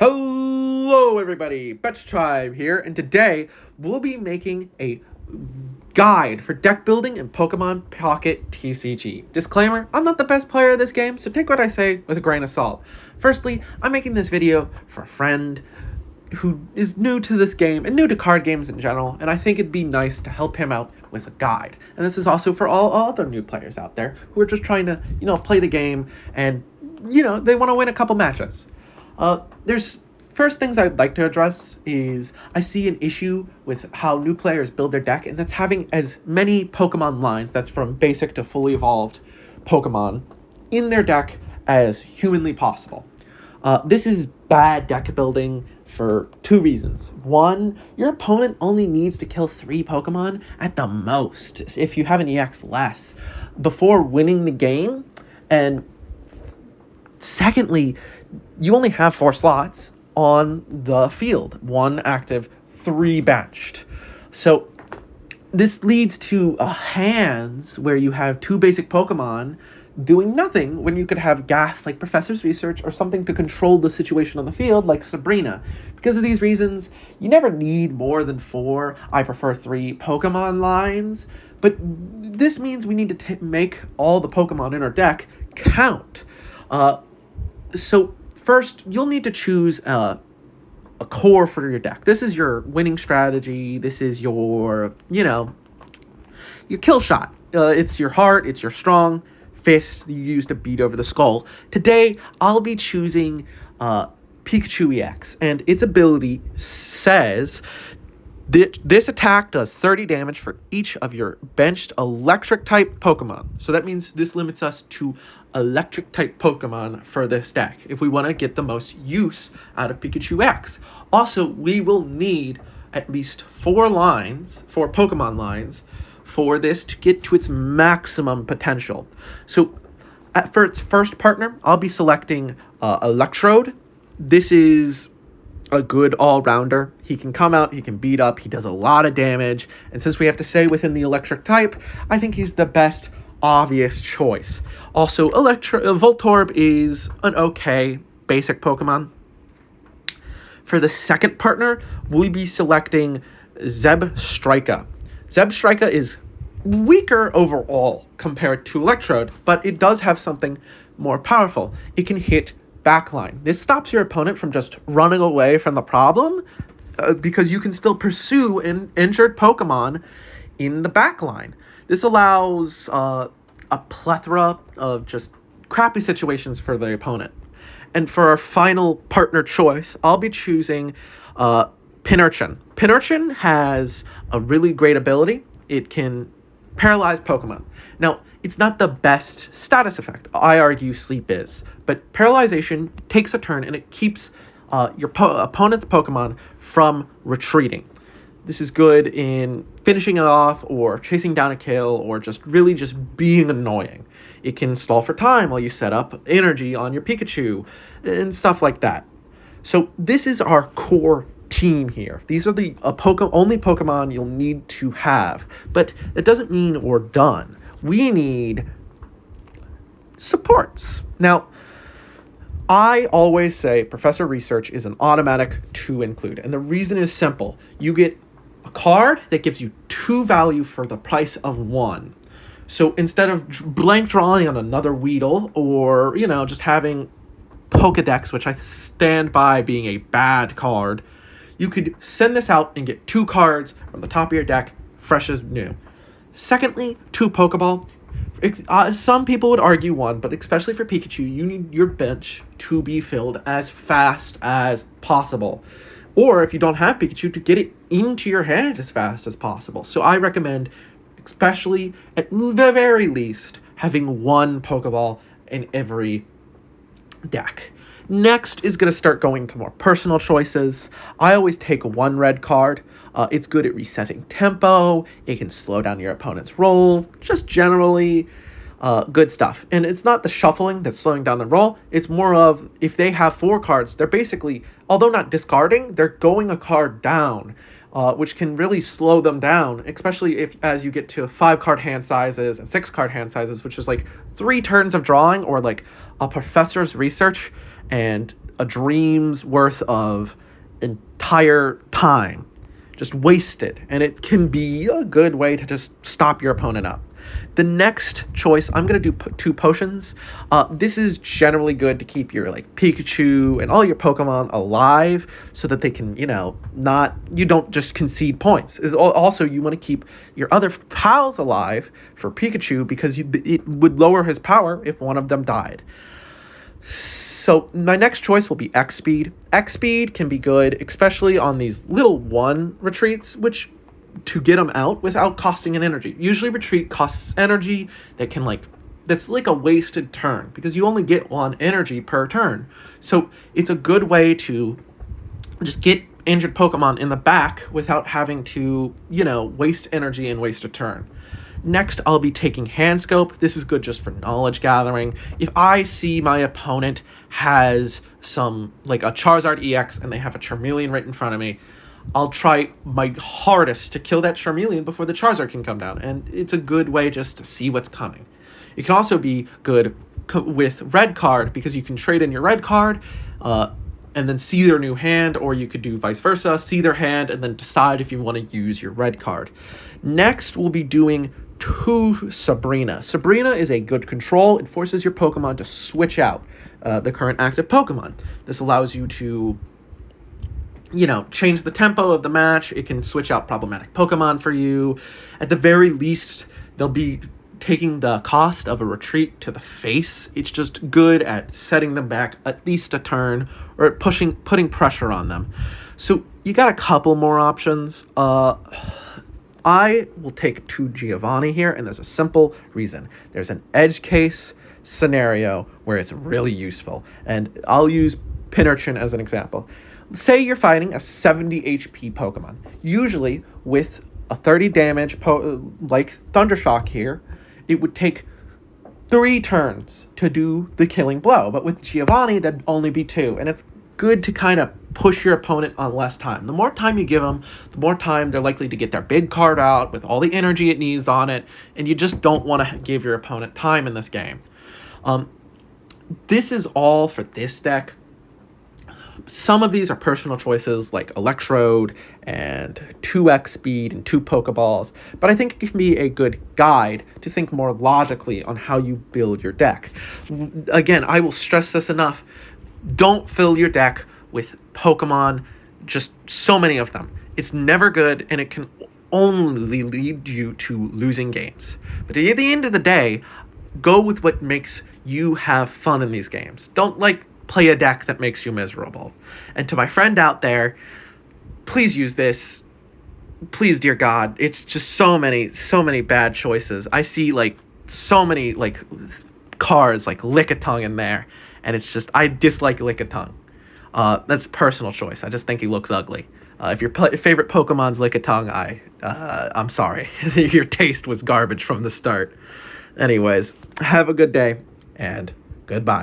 Hello everybody, Betch Tribe here, and today we'll be making a guide for deck building in Pokemon Pocket TCG. Disclaimer, I'm not the best player of this game, so take what I say with a grain of salt. Firstly, I'm making this video for a friend who is new to this game and new to card games in general, and I think it'd be nice to help him out with a guide. And this is also for all other new players out there who are just trying to, play the game and, they want to win a couple matches. There's first things I'd like to address is I see an issue with how new players build their deck, and that's having as many Pokemon lines, that's from basic to fully evolved Pokemon, in their deck as humanly possible. This is bad deck building for two reasons. One, your opponent only needs to kill 3 Pokemon at the most, if you have an EX less, before winning the game. And secondly, you only have 4 slots on the field, 1 active, 3 benched. So this leads to hands where you have 2 basic Pokemon doing nothing when you could have gas like Professor's Research or something to control the situation on the field like Sabrina. Because of these reasons, you never need more than 4, I prefer 3 Pokemon lines, but this means we need to make all the Pokemon in our deck count. So first, you'll need to choose a core for your deck. This is your winning strategy. This is your, your kill shot. It's your heart. It's your strong fist you use to beat over the skull. Today, I'll be choosing Pikachu EX, and its ability says this attack does 30 damage for each of your benched electric-type Pokemon. So that means this limits us to electric-type Pokemon for this deck if we want to get the most use out of Pikachu X. Also, we will need at least 4 Pokemon lines, for this to get to its maximum potential. So for its first partner, I'll be selecting Electrode. This is a good all-rounder. He can come out, he can beat up, he does a lot of damage, and since we have to stay within the electric type, I think he's the best obvious choice. Also, Voltorb is an okay basic Pokemon. For the second partner, we'll be selecting Zebstrika. Zebstrika is weaker overall compared to Electrode, but it does have something more powerful. It can hit backline. This stops your opponent from just running away from the problem because you can still pursue an injured Pokemon in the backline. This allows a plethora of just crappy situations for the opponent. And for our final partner choice, I'll be choosing Pinurchin. Pinurchin has a really great ability. It can paralyze Pokemon. Now, it's not the best status effect. I argue Sleep is. But paralyzation takes a turn and it keeps your opponent's Pokemon from retreating. This is good in finishing it off or chasing down a kill or just being annoying. It can stall for time while you set up energy on your Pikachu and stuff like that. So this is our core team here. These are the only Pokemon you'll need to have, but that doesn't mean we're done. We need supports. Now, I always say Professor Research is an automatic to include, and the reason is simple. You get a card that gives you 2 value for the price of 1. So instead of blank drawing on another Weedle or, just having Pokedex, which I stand by being a bad card, you could send this out and get 2 cards from the top of your deck, fresh as new. Secondly, 2 Pokeball. Some people would argue 1, but especially for Pikachu, you need your bench to be filled as fast as possible. Or if you don't have Pikachu, to get it into your hand as fast as possible. So I recommend, especially at the very least, having 1 Pokeball in every deck. Next is going to start going to more personal choices. I always take 1 red card. It's good at resetting tempo. It can slow down your opponent's roll. Just generally good stuff. And it's not the shuffling that's slowing down the roll. It's more of if they have 4 cards, they're basically, although not discarding, they're going a card down, which can really slow them down, especially as you get to 5-card hand sizes and 6-card hand sizes, which is like 3 turns of drawing or like a Professor's Research and a dream's worth of entire time just wasted, and it can be a good way to just stop your opponent up. The next choice, I'm going to do 2 potions. This is generally good to keep your like Pikachu and all your Pokemon alive so that they can, you don't just concede points. Also, you want to keep your other pals alive for Pikachu because it would lower his power if one of them died. So my next choice will be X-Speed. X-Speed can be good, especially on these little 1 retreats, which to get them out without costing an energy. Usually retreat costs energy that's like a wasted turn because you only get 1 energy per turn. So it's a good way to just get injured Pokemon in the back without having to, waste energy and waste a turn. Next, I'll be taking Hand Scope. This is good just for knowledge gathering. If I see my opponent has some, like a Charizard EX and they have a Charmeleon right in front of me, I'll try my hardest to kill that Charmeleon before the Charizard can come down. And it's a good way just to see what's coming. It can also be good with Red Card because you can trade in your Red Card and then see their new hand, or you could do vice versa, see their hand and then decide if you want to use your Red Card. Next, we'll be doing 2 Sabrina. Sabrina is a good control. It forces your Pokemon to switch out the current active Pokemon. This allows you to change the tempo of the match. It can switch out problematic Pokemon for you. At the very least, they'll be taking the cost of a retreat to the face. It's just good at setting them back at least a turn or putting pressure on them. So you got a couple more options. I will take 2 Giovanni here, and there's a simple reason. There's an edge case scenario where it's really useful, and I'll use Pinarchin as an example. Say you're fighting a 70 HP Pokemon. Usually, with a 30 damage, like Thundershock here, it would take 3 turns to do the killing blow. But with Giovanni, that'd only be 2. And it's good to kind of push your opponent on less time. The more time you give them, the more time they're likely to get their big card out with all the energy it needs on it. And you just don't want to give your opponent time in this game. This is all for this deck. Some of these are personal choices like Electrode and 2x speed and 2 Pokeballs, but I think it can be a good guide to think more logically on how you build your deck. Again, I will stress this enough. Don't fill your deck with Pokemon, just so many of them. It's never good, and it can only lead you to losing games. But at the end of the day, go with what makes you have fun in these games. Don't play a deck that makes you miserable. And to my friend out there, please use this. Please, dear God, it's just so many bad choices. I see so many cards like Lickitung in there, and it's just, I dislike Lickitung. That's personal choice. I just think he looks ugly. If your favorite Pokemon's Lickitung, I'm sorry. Your taste was garbage from the start. Anyways, have a good day, and goodbye.